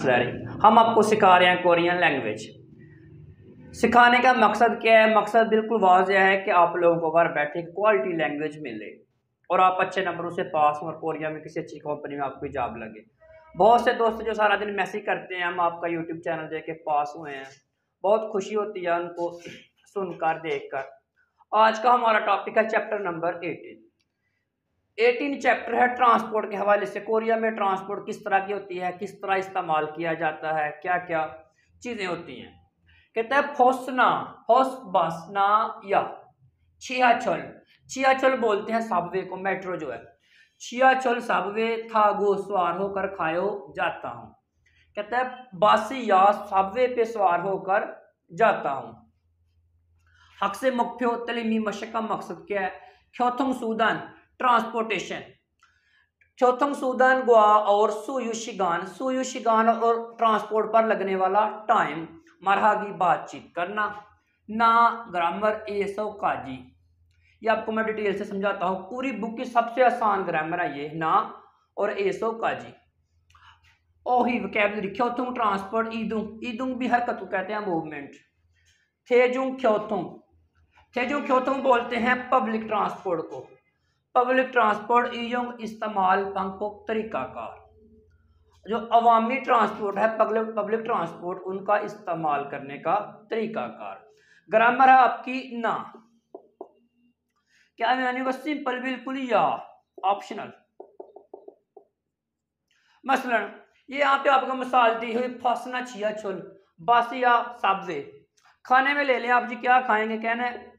हम आपको सिखा रहे हैं कोरियन लैंग्वेज। सिखाने का मकसद क्या है? मकसद बिल्कुल वाज़ेह है कि आप लोगों को घर बैठे क्वालिटी लैंग्वेज मिले और आप अच्छे नंबरों से पास हों और कोरिया में किसी अच्छी कंपनी में आपको जॉब लगे। बहुत से दोस्त जो सारा दिन मैसेज करते हैं हम आपका यूट्यूब चैनल देख के पास हुए हैं, बहुत खुशी होती है उनको सुनकर देखकर। आज का हमारा टॉपिक है चैप्टर नंबर 18 चैप्टर है ट्रांसपोर्ट के हवाले से। कोरिया में ट्रांसपोर्ट किस तरह की होती है, किस तरह इस्तेमाल किया जाता है, क्या क्या चीज़ें होती हैं। कहता है फोसना फोस बासना या छियाचल। छियाचल बोलते हैं सबवे को, मेट्रो जो है। छियाचल सबवे था गो सवार होकर खायो जाता हूँ। कहता है बासी या सबवे पे सवार होकर जाता हूँ। हक से मुख्य तलीमी मशक का मकसद क्या है? ख्योथुंग सूदान ट्रांसपोर्टेशन। ख्योथुंग सूदान गोवा और सुयुशिगान और ट्रांसपोर्ट पर लगने वाला टाइम, मरहा की बातचीत करना। ना ग्रामर एसो काजी, ये आपको मैं डिटेल से समझाता हूँ। पूरी बुक की सबसे आसान ग्रामर है ये, ना और एसो काजी। ओही वोकैबुलरी ख्योथुंग ट्रांसपोर्ट, ईदुंग ईदुंग भी हरकत को कहते हैं, मूवमेंट। थेजुंग ख्योथुंग, थेजुंग ख्योथुंग बोलते हैं पब्लिक ट्रांसपोर्ट को। पब्लिक ट्रांसपोर्ट ईयोंग इस्तेमाल पंकोक तरीकाकार। जो अवामी ट्रांसपोर्ट है, पब्लिक ट्रांसपोर्ट, उनका इस्तेमाल करने का तरीकाकार। ग्रामर है आपकी ना। क्या यानी वो सिंपल बिल्कुल या ऑप्शनल। मसलन ये यहाँ पे आपको मिसाल दी हुई फसना छिया छुल, बस या सबवे। खाने में ले लें आप जी, क्या खाएंगे? कहना है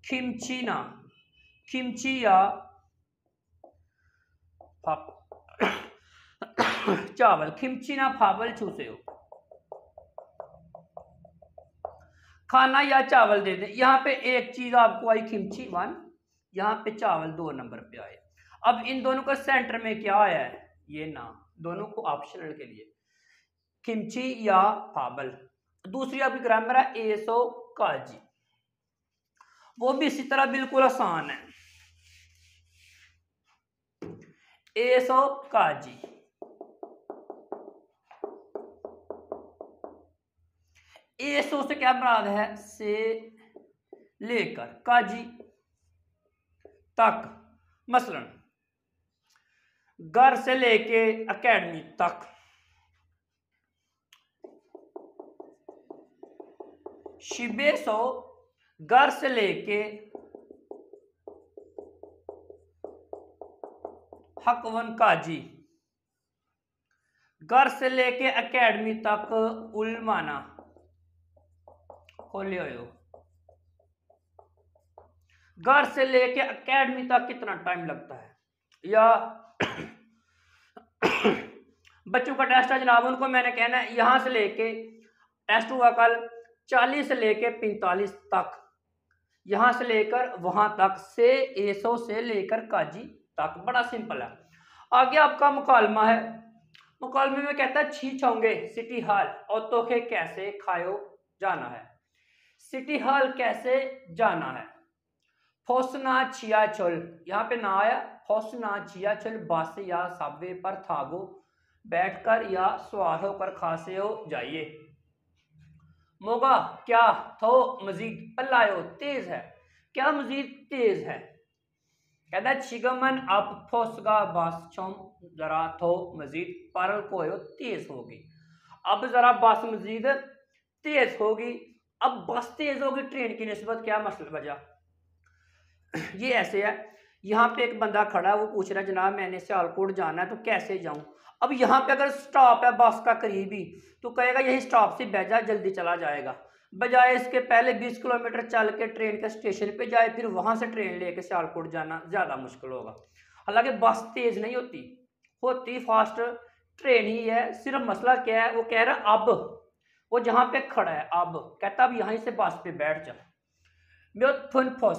खिमची ना, खिमची या चावल। खिमची ना फावल छूसे हो, खाना या चावल दे दें। यहाँ पे एक चीज आपको आई खिमची 1, यहाँ पे चावल 2 नंबर पे आए। अब इन दोनों का सेंटर में क्या आया है? ये ना, दोनों को ऑप्शनल के लिए खिमची या फावल। दूसरी आपकी ग्रामर है एसो काजी, वो भी इसी तरह बिल्कुल आसान है। एसो काजी, एसो से क्या मुराद है? से लेकर, काजी तक। मसलन घर से लेके एकेडमी तक, शिबेसो घर से लेके हकवन काजी, घर से लेके एकेडमी तक उलमाना खोलियो। घर से लेके एकेडमी तक कितना टाइम लगता है? या बच्चों का टेस्ट है जनाब, उनको मैंने कहना है यहां से लेके टेस्ट हुआ कल 40 से लेके 45 तक, यहां से लेकर वहां तक, से एसो से लेकर काजी तक। बड़ा सिंपल है। आगे आपका मुकालमा है। मुकालमे में कहता है छी छोंगे सिटी हॉल और तोखे कैसे खायो जाना है। सिटी हॉल कैसे जाना है? फोसना छियाचल, यहाँ पे ना आया। फोसना छियाचल बस या सबवे पर थागो बैठकर या सवार होकर खासे हो जाइए। मोगा क्या थो मजीद पल्लायो तेज है, क्या मजीद तेज है? कहता है छिगमन अब फोसगा बस छोम जरा थो मजीद परल कोयो तेज होगी। अब जरा बस मजीद तेज होगी। अब बस तेज होगी ट्रेन की निस्बत, क्या मसला वजह? ये ऐसे है, यहाँ पे एक बंदा खड़ा है, वो पूछ रहा है जनाब मैंने सियालकोट जाना है तो कैसे जाऊं? अब यहाँ पे अगर स्टॉप है बस का करीबी, तो कहेगा यही स्टॉप से बैठ जा, जल्दी चला जाएगा। बजाय इसके पहले 20 किलोमीटर चल के ट्रेन के स्टेशन पे जाए, फिर वहां से ट्रेन लेके सियालकोट जाना ज्यादा मुश्किल होगा। हालांकि बस तेज नहीं होती, होती फास्ट ट्रेन ही है। सिर्फ मसला क्या है? वो कह रहा अब वो जहाँ पे खड़ा है, अब कहता अब यहीं से बस पे बैठ जा।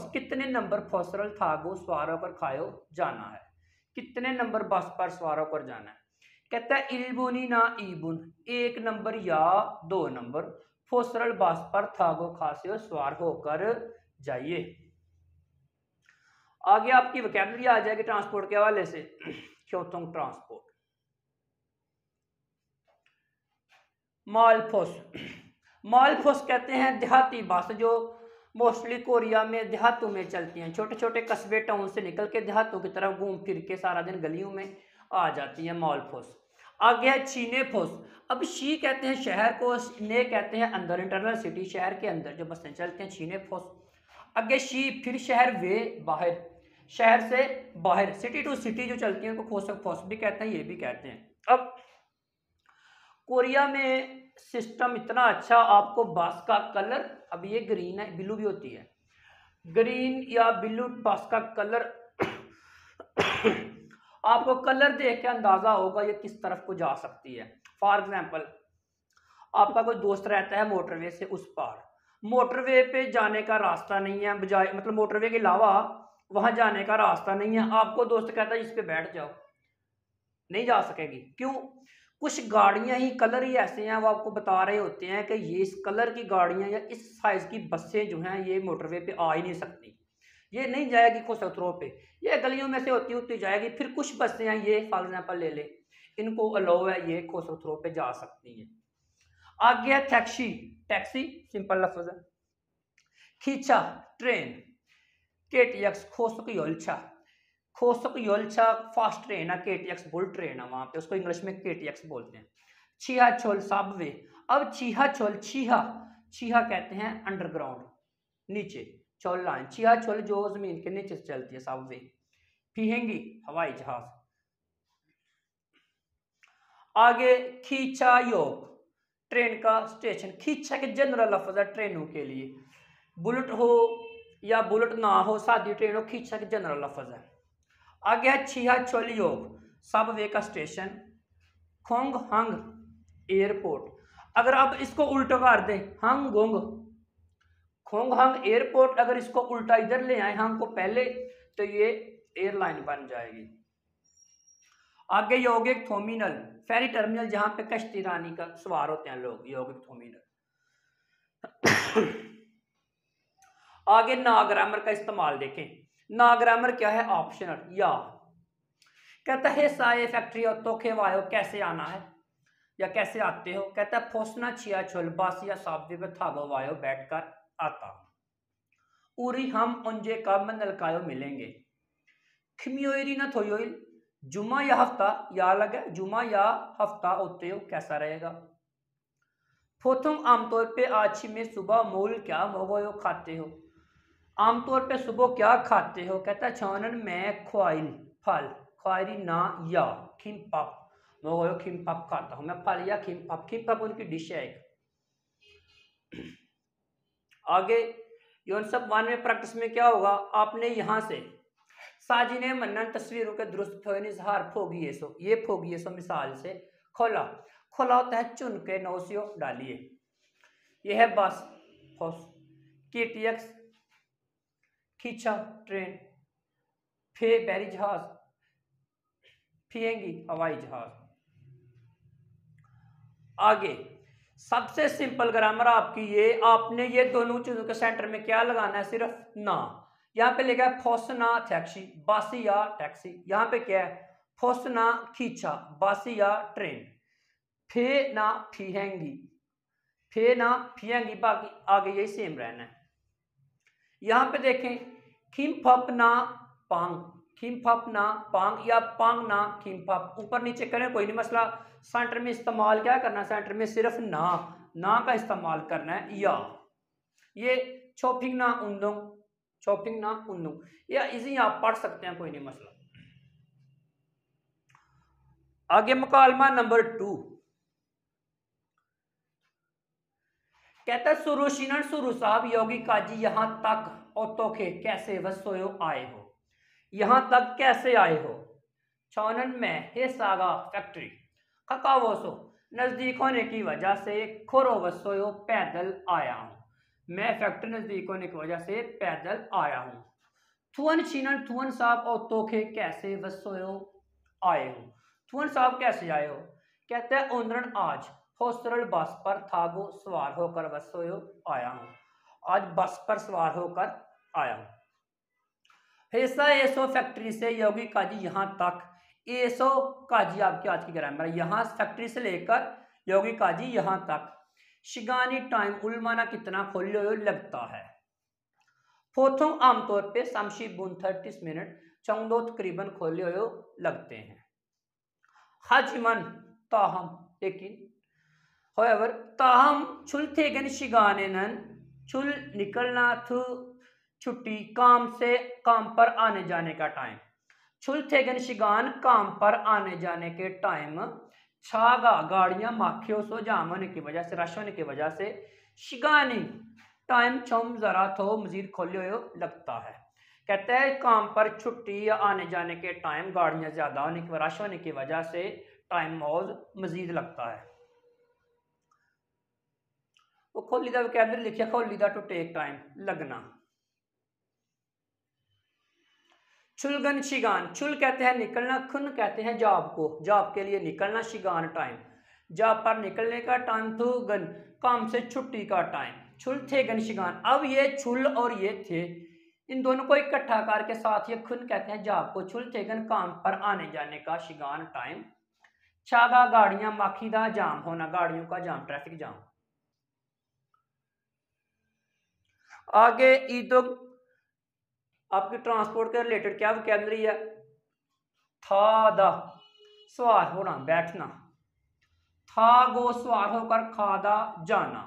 कितने नंबर फोसरल थागो सवार होकर खायो जाना है, कितने नंबर बस पर सवार होकर जाना है? कहता है इल्बुनी ना ईबुन, 1 नंबर या 2 नंबर फोसरल बस पर थागो खासे सवार होकर जाइए। आगे आपकी वोकैबुलरी आ जाएगी ट्रांसपोर्ट के हवाले से। ख्योथोंग ट्रांसपोर्ट, मालफोस। मालफोस कहते हैं देहाती भाषा जो मोस्टली कोरिया में देहातों में चलती हैं। छोटे छोटे कस्बे टाउन से निकल के देहातों की तरफ घूम फिर के सारा दिन गलियों में आ जाती है मालफोस। आगे है चीनेफोस। अब शी कहते हैं शहर को, ने कहते हैं अंदर, इंटरनल सिटी, शहर के अंदर जो बसें चलते हैं, चीनेफोस। आगे शी फिर शहर, वे बाहर, शहर से बाहर, सिटी टू सिटी जो चलती हैं उनको फोस भी कहते हैं, ये भी कहते हैं। अब कोरिया में सिस्टम इतना अच्छा, आपको बस का कलर, अब ये ग्रीन है, ब्लू भी होती है, ग्रीन या ब्लू बस का कलर आपको कलर देख के अंदाजा होगा ये किस तरफ को जा सकती है। फॉर एग्जाम्पल, आपका कोई दोस्त रहता है मोटरवे से उस पार, मोटरवे पे जाने का रास्ता नहीं है, बजाय मतलब मोटरवे के अलावा वहां जाने का रास्ता नहीं है, आपको दोस्त कहता है इस पे बैठ जाओ, नहीं जा सकेगी। क्यों? कुछ गाड़ियां ही, कलर ही ऐसे हैं, वो आपको बता रहे होते हैं कि ये इस कलर की गाड़ियां या इस साइज की बसें जो हैं ये मोटरवे पे आ ही नहीं सकती, ये नहीं जाएगी खोसरों पे, ये गलियों में से होती होती जाएगी। फिर कुछ बसें हैं, ये फॉर एग्जाम्पल ले ले, इनको अलाउ है, ये खोसरों पे जा सकती हैं। आगे है टैक्सी। टैक्सी सिंपल लफ्ज है। खींचा ट्रेन, केटीएक्स खोसक योलछा, खोसक योलछा फास्ट ट्रेन है, केटीएक्स बुल ट्रेन है वहां पे, उसको इंग्लिश में केटीएक्स बोलते हैं। छीहा छोल सबवे। अब छीहा छोल, छीहा, छीहा कहते हैं अंडरग्राउंड, नीचे, छोल लाइन, छीहा छोल जो जमीन के नीचे से चलती है, सबवे। फिहेंगी हवाई जहाज। आगे खींचा योग, ट्रेन का स्टेशन। खींचा के जनरल लफ्ज है ट्रेनों के लिए, बुलेट हो या बुलेट ना हो, सादी ट्रेन हो, खींचा के जनरल लफ्ज है। आगे है छिया छोल योग, सबवे का स्टेशन। खोंग हंग एयरपोर्ट। अगर आप इसको उल्टा कर दें, हंग गोंग, खोंग हंग एयरपोर्ट, अगर इसको उल्टा इधर ले आए हंग को पहले, तो ये एयरलाइन बन जाएगी। आगे यौगिक थोमिनल, फेरी टर्मिनल जहां पे कश्ती रानी का सवार होते हैं लोग, यौगिक थोमिनल। आगे ना ग्रामर का इस्तेमाल देखें। ना ग्रामर क्या है? ऑप्शनल। या कहता है साए फैक्ट्री और तोखे वायो, कैसे आना है या कैसे आते हो? कहता है फोसना छिया छोल बास या साबवे पे थागो वायो, बैठकर आता। उरी हम उंजे का मंदलकायो मिलेंगे। खिमियोरी न थोयोइल, जुमा या हफ्ता, या लगे जुमा या हफ्ता होते हो, कैसा रहेगा? फोथुम आमतौर पे आछी में सुबह मूल क्या मोगोयो खाते हो, आमतौर पे सुबह क्या खाते हो? कहता है छानन में ख्वाइल फल, ख्वारी ना या खिमपाप, मोगोयो खिमपाप खाता हूं मैं, फल या खिमपाप, खिमपाप उनकी डिश है एक। आगे योन सब वन में प्रैक्टिस में क्या होगा? आपने यहां से साजिने मनन तस्वीरों के दुरुस्त इजहार फोगिएसो, ये फोगिएसो मिसाल से खोला, खोला होता है चुन के, नौसियो डालिए। यह है बस, फोस, केटीएक्स खींचा ट्रेन, फे बैरी जहाज, फिएंगी हवाई जहाज। आगे सबसे सिंपल ग्रामर आपकी ये, आपने ये दोनों चीजों के सेंटर में क्या लगाना है? सिर्फ ना। यहाँ पे लिखा है फोसना टैक्सी, बासिया टैक्सी, यहाँ पे क्या है? फोसना खींचा, बासिया ट्रेन, फे ना फिहेंगी, फे ना फिहेंगी, बाकी आगे यही सेम रहना है। यहाँ पे देखें खिमफप ना पांग, खिमफप ना पांग या पांग ना खिमफप, ऊपर नीचे करें कोई नहीं मसला, सेंटर में इस्तेमाल क्या करना? सेंटर में सिर्फ ना का इस्तेमाल करना है। या ये छोपिंग ना उन्दुंग, छोपिंग ना उन्दुंग, या इजी आप पढ़ सकते हैं, कोई नहीं मसला। आगे मुकालमा नंबर 2 कहता है सुरुशिनन सुरु साहब योगी काजी यहां तक ओतोखे कैसे वसोयो आए हो, यहां तक कैसे आए हो? छौनन में हे सागा फैक्ट्री, खकावोसो नजदीक होने की वजह से, खोरो वसोयो पैदल आया हूं, मैं फैक्ट्री नजदीक होने की वजह से पैदल आया हूं। थुअन छिनन थुअन साहब ओतोखे कैसे वसोयो आए हो, थुअन साहब कैसे आए हो? कहते हैं उन्द्रन आज होस्टल बस पर थागो सवार होकर वसोयो आया हूं, आज बस पर सवार होकर आया हूं। हिस्सा एसो फैक्ट्री से योगी काजी यहां तक, एसो काजी आपकी आज की ग्रामर, यहां फैक्ट्री से लेकर योगी काजी यहाँ तक शिगानी टाइम उलमाना कितना खोलो लगता है। फोथों आमतौर पे समशी बुन 30 मिनट चौदो तकरीबन खोले लगते हैं। हजमन ताहम लेकिन however ताहम छुल थेगन शिगानेनन छुल निकलना थु छुट्टी काम पर आने जाने का टाइम। छुल थेगन शिगान काम पर आने जाने के टाइम छागा गाड़ियां माखियों सो जाम होने की वजह से रश होने की वजह से शिगानी टाइम चम जरा तो मजीद खोले लगता है। कहते हैं काम पर छुट्टी या आने जाने के टाइम गाड़ियां ज्यादा होने की रश होने की वजह से टाइम मौज मजीद लगता है। वो खोलीदा वोकैबुलरी लिखिया खोलीदा टू टेक टाइम लगना। चुलगन शिगान चुल कहते हैं निकलना, खुन कहते हैं जॉब को, जॉब के लिए निकलना, शिगान टाइम जॉब पर निकलने का टाइम, तो गन काम से छुट्टी का टाइम। छुल थे गन शिगान, अब ये छुल और ये थे इन दोनों को इकट्ठा करके साथ ये खुन कहते हैं जॉब को, छुल थे गन काम पर आने जाने का, शिगान टाइम, छागा गाड़ियां, माखीदा जाम होना गाड़ियों का जाम, ट्रैफिक जाम। आगे ईदो आपकी ट्रांसपोर्ट के रिलेटेड क्या वोकैबुलरी है। था दा सवार होना बैठना, था गो सवार होकर खादा जाना,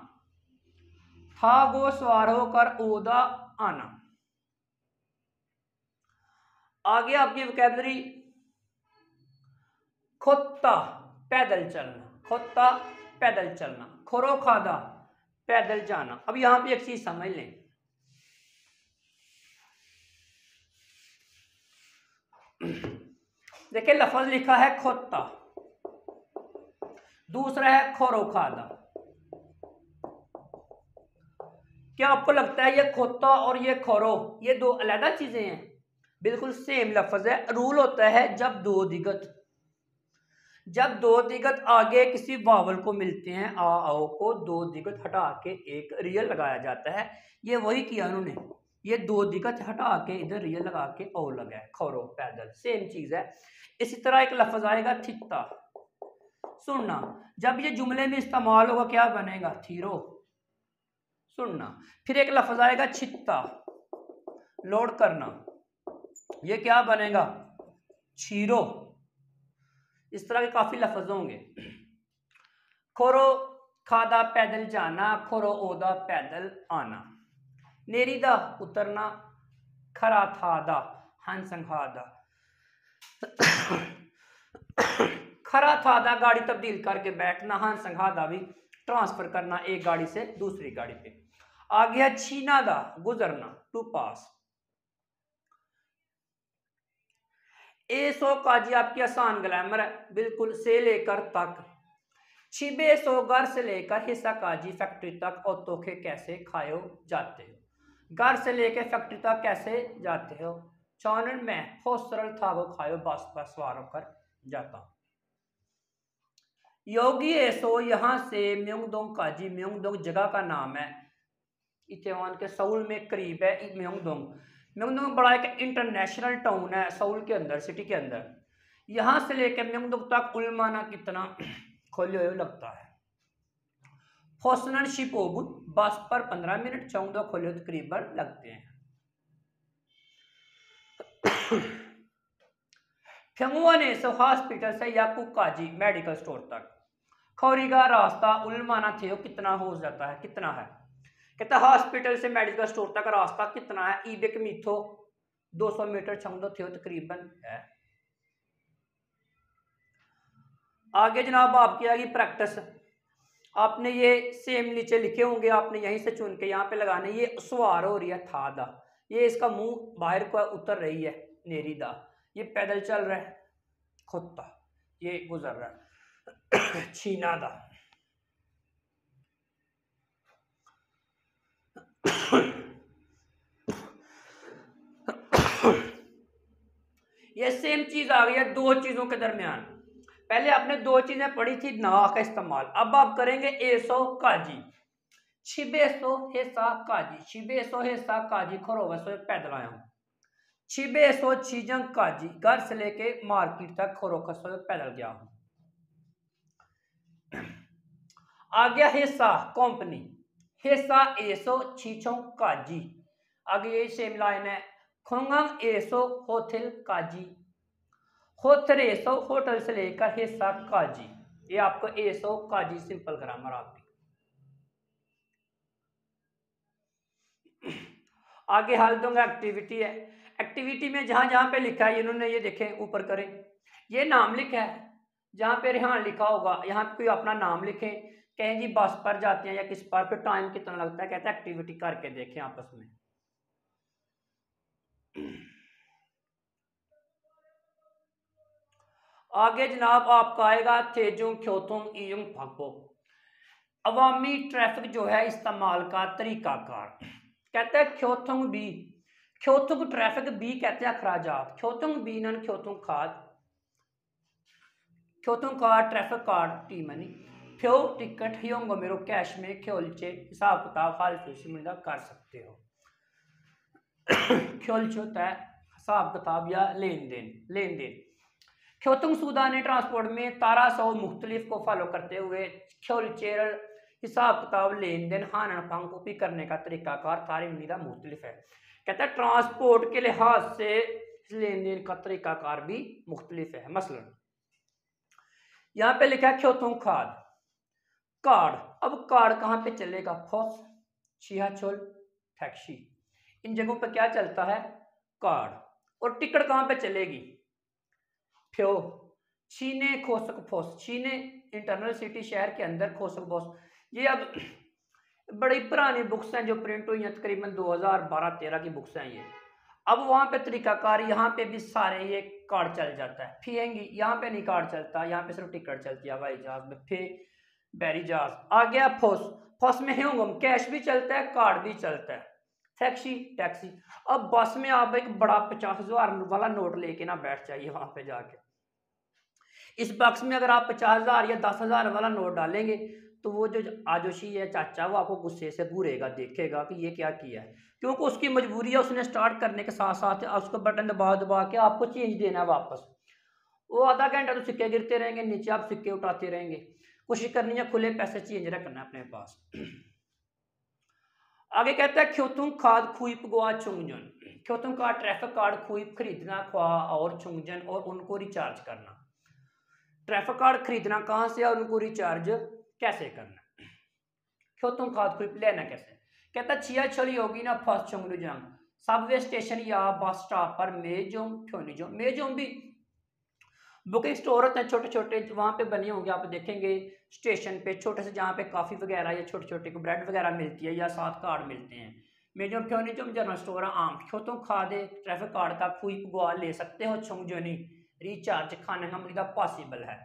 था गो सवार होकर ओदा आना। आगे आपकी वोकैबुलरी खोता पैदल चलना, खोता पैदल चलना, खोरो खादा पैदल जाना। अब यहां पे एक चीज समझ लें, देखिए लफ्ज लिखा है खोता, दूसरा है खोरो खादा। क्या आपको लगता है ये खोता और ये खोरो ये दो अलग चीजें हैं? बिल्कुल सेम लफ्ज है। रूल होता है जब दो दिगत आगे किसी वावल को मिलते हैं, आ आओ को दो दिगत हटा के एक रियल लगाया जाता है। ये वही किया उन्होंने, ये दो दिगत हटा के इधर रियल लगा के ओ लगा है, खोरो पैदल, सेम चीज है। इसी तरह एक लफ्ज आएगा थित्ता सुनना, जब ये जुमले में इस्तेमाल होगा क्या बनेगा, थीरो सुनना। फिर एक लफ्ज आएगा छित्ता लोड करना, ये क्या बनेगा, छीरो। इस तरह के काफी लफ्ज होंगे। खोरो खादा पैदल जाना, खोरो ओदा पैदल आना, नेरीदा उतरना, खरा थादा हंसंघादा, खरा थादा गाड़ी तब्दील करके बैठना, हंसंघादा भी ट्रांसफर करना एक गाड़ी से दूसरी गाड़ी पे। आ गया छीनादा गुजरना, टू पास। ए सो काजी आपकी आसान ग्रामर है, बिल्कुल से लेकर तक। छिबे सो घर से लेकर हिस्सा काजी फैक्ट्री तक और तोखे कैसे खाए जाते हो, घर से लेकर फैक्ट्री तक कैसे जाते हो। चानन में हो सरल था वो खायो बस पर सवार होकर जाता। योगी ऐसो यहाँ से म्योंगडोंग काजी, म्योंगडोंग जगह का नाम है, इतेवान के सऊल में करीब है म्योंगडोंग। म्योंगडोंग बड़ा एक इंटरनेशनल टाउन है सऊल के अंदर, सिटी के अंदर। यहाँ से लेकर म्योंगडोंग तक उलमाना कितना खोले हुए लगता है। फोसनन शिपोबुत बस पर 15 मिनट, चौदह खोले तकरीबन लगते हैं। फेंगुआने से हॉस्पिटल से याकूब काजी मेडिकल स्टोर तक खौरी का रास्ता उलमाना थे कितना हो जाता है, कितना है। कहता हॉस्पिटल से मेडिकल स्टोर तक रास्ता कितना है, ईबेक मीथो 200 मीटर छंदो थे तकरीबन है। आगे जनाब आपकी आगे प्रैक्टिस, आपने ये सेम नीचे लिखे होंगे, आपने यहीं से चुन के यहाँ पे लगाने। ये सवार हो रही है था दा, ये इसका मुंह बाहर को उतर रही है नेरी दा, ये पैदल चल रहा है खुत्ता, ये गुजर रहा है छीना दा। ये सेम चीज आ गई है दो चीजों के दरमियान। पहले आपने दो चीजें पढ़ी थी ना का इस्तेमाल, अब आप करेंगे एसो काजी, छिबेसो हेसा काजी, छिबेसो हेसा काजी खोरोवसो पैदल आया हूं, छिबेसो चीजंग काजी घर से लेके मार्केट तक खोरोखसो पैदल गया हूं। आ गया हिस्सा कंपनी, हिस्सा एसो छीछों काजी। आगे ये सेम लाइन है, खोंगम एसो होटल काजी, होटल एसो होटल से लेकर हिस्सा काजी। ये आपको एसो काजी सिंपल ग्रामर आपकी। आगे हाल दूंगा एक्टिविटी है, एक्टिविटी में जहां जहां पे लिखा है इन्होंने ये देखें ऊपर करें, ये नाम लिखा है, जहां पे रेहान लिखा होगा यहाँ पे कोई अपना नाम लिखें, कहें जी बस पर जाते हैं या किस पर, फिर टाइम कितना लगता है, कहते हैं एक्टिविटी करके देखें आपस में। आगे जनाब आपका आएगा तेजुंग ख्योतुंग इयुंग फागो, अवामी ट्रैफिक जो है इस्तेमाल का तरीकाकार। कहते हैं ख्योतुंग बी, ख्योतुंग ट्रैफिक बी कहते हैं अखराजात, ख्योतुंग बी नन ख्योतुंग खाद, ख्योतुंग कार्ड ट्रैफिक कार्ड टी मनी, फ्यो टिकट हियोंगो मेरो कैश में ख्योलचे हिसाब किताब हाल मिलता कर सकते हो। ख्योलचे होता है हिसाब किताब या लेन देन, लेन देन। ख्योतुंग सूदानी ट्रांसपोर्ट में 1300 मुख्तलिफ को फॉलो करते हुए ख्योलचेरल हिसाब किताब लेन देन हानन फांग कॉपी करने का तरीकाकार तारीमिदा मुख्तलिफ है। कहता है ट्रांसपोर्ट के लिहाज से लेन देन का तरीकाकार भी मुख्तलिफ है। मसलन यहाँ पे लिखा है ख्योतुंग खाद कार्ड, अब कार्ड कहाँ पे चलेगा, फॉस छियाचोल टैक्सी, इन जगहों पे क्या चलता है कार्ड। और टिकट कहाँ पे चलेगी, फ्यो चीने खोसक फोस, चीने इंटरनल सिटी शहर के अंदर खोसक फोस। ये अब बड़ी पुरानी बुक्स हैं जो प्रिंट हुई हैं, तकरीबन 2012-13 की बुक्स हैं ये। अब वहाँ पे तरीकाकार, यहाँ पे भी सारे ये कार्ड चल जाता है, फियेंगी यहाँ पे नहीं कार्ड चलता, यहाँ पे सिर्फ टिकट चलती है हवाई जहाज में, फे बैरी जहाज। आ गया फोस, फोस में होंगम कैश भी चलता है कार्ड भी चलता है, टैक्सी टैक्सी। अब बस में आप एक बड़ा 50,000 वाला नोट लेके ना बैठ जाइए वहां पे जाके, इस बॉक्स में अगर आप 50,000 या 10,000 वाला नोट डालेंगे तो वो जो आजोशी है चाचा वो आपको गुस्से से घूरेगा, देखेगा कि ये क्या किया है, क्योंकि उसकी मजबूरी है, उसने स्टार्ट करने के साथ साथ उसको बटन दबा दबा के आपको चेंज देना है वापस। वो आधा घंटा तो सिक्के गिरते रहेंगे नीचे, आप सिक्के उठाते रहेंगे, कोशिश करनी है खुले पैसे चेंज रखना अपने पास। आगे कहता है ख्योतुंग खाद खुईप गुआ चुंगजन, ख्योतुंग का ट्रैफिक कार्ड खुईप खरीदना ख्वा और चुंगजन और उनको रिचार्ज करना। ट्रैफिक कार्ड खरीदना कहाँ से और उनको रिचार्ज कैसे करना, ख्योतुंग खाद खुईप लेना कैसे। कहता छिया छली होगी ना फर्स्ट चुंगलुजांग, सबवे स्टेशन या बस स्टॉप पर मेजोम फ्योनिजोम, मेजोम भी बुकिंग स्टोर होते हैं छोटे छोटे, वहाँ पे बने होंगे आप देखेंगे स्टेशन पे छोटे से, जहाँ पे कॉफ़ी वगैरह या छोटे छोटे को ब्रेड वगैरह मिलती है या साथ कार्ड मिलते हैं। मेजो फ्योनिजम जनरल स्टोर आम ख्योतुंग खादे ट्रैफिक कार्ड का खुई गुआ ले सकते हो, छुंगजोनी रिचार्ज खाने का मुद्दा पॉसिबल है।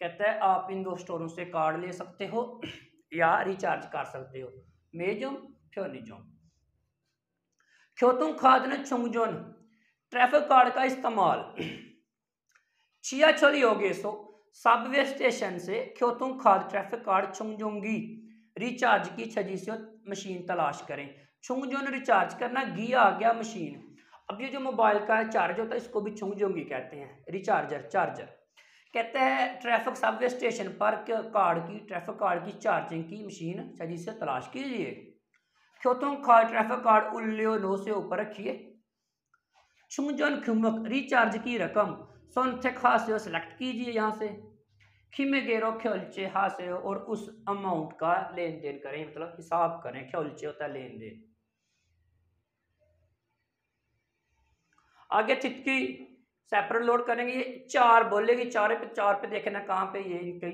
कहता है आप इन दो स्टोरों से कार्ड ले सकते हो या रिचार्ज कर सकते हो, मेजोम फ्योनिजोम। ख्योतुंग खाद ने छुंगजोन ट्रैफिक कार्ड का इस्तेमाल छिया छली होगे सो सबवे स्टेशन से ख्योतुंग खाद ट्रैफिक कार्ड छुंगजोंगी रिचार्ज की छजी से मशीन तलाश करें। छुंगजोन रिचार्ज करना, गी आ गया मशीन। अब ये जो मोबाइल का चार्ज होता है इसको भी छुंगजोंगी कहते हैं, रिचार्जर चार्जर। कहते हैं ट्रैफिक सबवे स्टेशन पर ट्रैफिक कार्ड की चार्जिंग की मशीन छजी से तलाश कीजिए। ख्योतुंग खाद ट्रैफिक कार्ड उल्लियो नो से ऊपर रखिए। छुंगजोन खुमक रिचार्ज की रकम सोनथेक हासे सेलेक्ट कीजिए यहाँ से, खिमे गेरो ख्योलचे हासे और उस अमाउंट का लेन देन करें, मतलब हिसाब करें, ख्योलचे होता है लेन देन। आगे तितकी सेपरेट लोड करेंगे, ये चार बोलेगी, चार पे देखना कहाँ पे ये इनकी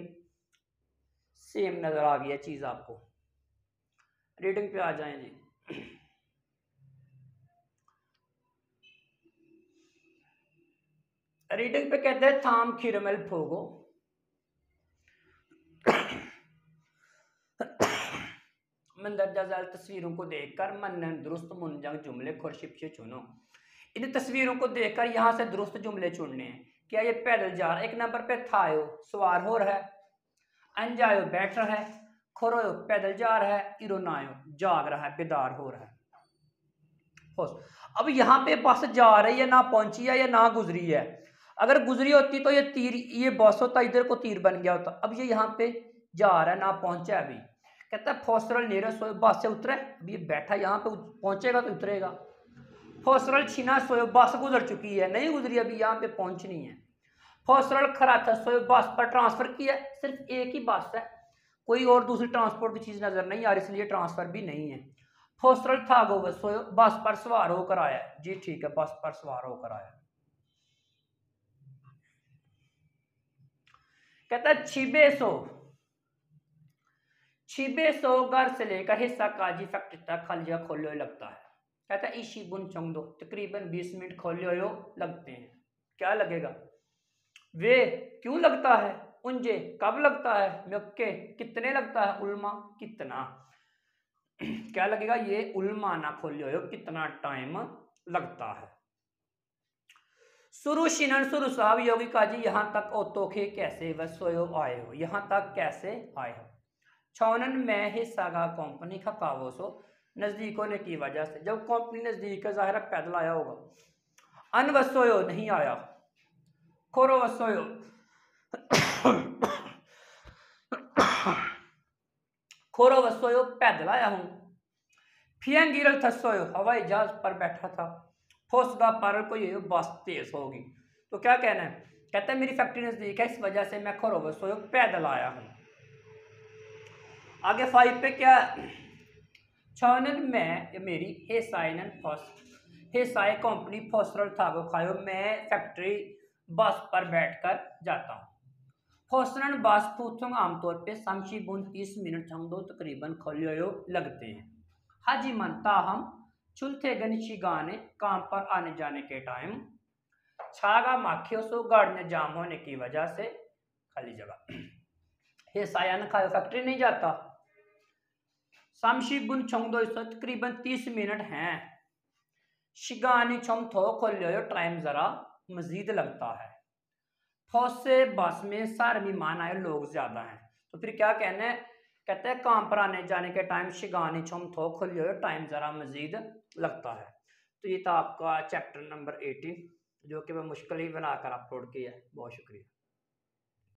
सेम नजर आ गई है चीज आपको। रीडिंग पे आ जाएं जी। रीडिंग पे कहते हैं थाम खिरमल फोगो, मंदरजा जाल तस्वीरों को देखकर मनन दुरुस्त मुनजंग जुमले खुरशिप से चुनो। इन तस्वीरों को देखकर यहाँ से दुरुस्त जुमले चुनने हैं। क्या ये पैदल जा रहा है, एक नंबर पे थायो सवार हो रहा है, अनजायो बैठ रहा है, खोरो पैदल जा रहा है, इरोनायो जाग रहा है बेदार हो रहा है। अब यहाँ पे बस जा रही है, ना पहुंची है या ना गुजरी है। अगर गुजरी होती तो ये तीर, ये बस होता इधर को तीर बन गया होता, अब ये यहाँ पे जा रहा है ना पहुंचा अभी। कहता है फोसरल नीरज सोयो बस से उतरे, अभी ये बैठा यहाँ पे पहुंचेगा तो उतरेगा। फोसरल छिना सोयो बस गुजर चुकी है, नहीं गुजरी अभी यहाँ पे पहुंचनी है। फोसरल खरा था सोयो बस पर ट्रांसफर किया, सिर्फ एक ही बस है, कोई और दूसरी ट्रांसपोर्ट की चीज नजर नहीं आ रही, इसलिए ट्रांसफर भी नहीं है। फोसरल था गो सोयो बस पर सवार होकर आया, जी ठीक है बस पर सवार होकर आया। कहता है छिबे सौ घर से लेकर हिस्सा काजी फैक्ट्री तक खलिया खोलो लगता है। कहता है इसी बुन चंग दो, तकरीबन 20 मिनट खोलो लगते हैं। क्या लगेगा? वे क्यों लगता है, उंजे कब लगता है, मक्के कितने लगता है, उल्मा कितना। क्या लगेगा? ये उल्मा ना खोलो कितना टाइम लगता है। सुरु शिनन सुरु साहब योगी काजी यहाँ तक ओतोखे कैसे वसोयो आए हो, यहाँ तक कैसे आए हो। छौनन में हिस्सा का कंपनी का कावोसो नजदीक होने की वजह से, जब कंपनी नजदीक है जाहिर पैदल आया होगा। अन वसोयो नहीं आया, खोरो वसोयो खोरो वसोयो पैदल आया हूँ। फियंगिरल थसोयो हवाई जहाज पर बैठा था। फोसदा पारल को ये बस तेज होगी, तो क्या कहना है? कहता है मेरी फैक्ट्री नजदीक है, इस वजह से मैं खोरो वसोयो पैदल आया हूँ। आगे 5 पे क्या? छानन में मेरी हेसाई कंपनी फोसरल थागो खायो, मैं फैक्ट्री बस पर बैठकर जाता हूँ। फोसरन बस पूछूंगा आमतौर पे समशी बुन 30 मिनट हम दो तकरीबन खोलियो लगते हैं। हाजी मनता हम चुलते गनिशी गाने काम पर आने जाने के टाइम छागा माखियो सो गाड़ने जाम होने की वजह से खाली जगह। हेसाया ने खायो फैक्ट्री नहीं जाता। सामशी बुन छोंगदो तकरीबन 30 मिनट हैं। शिगानी छम थो खोलो टाइम जरा मजीद लगता है। फौज से बस में सारे मेहमान आए, लोग ज्यादा हैं, तो फिर क्या कहना है? कहते हैं काम पर आने जाने के टाइम शिगानी छम थो खोलो टाइम जरा मजीद लगता है। तो ये था आपका चैप्टर नंबर 18 जो कि मैं मुश्किल ही बनाकर अपलोड किया है। बहुत शुक्रिया।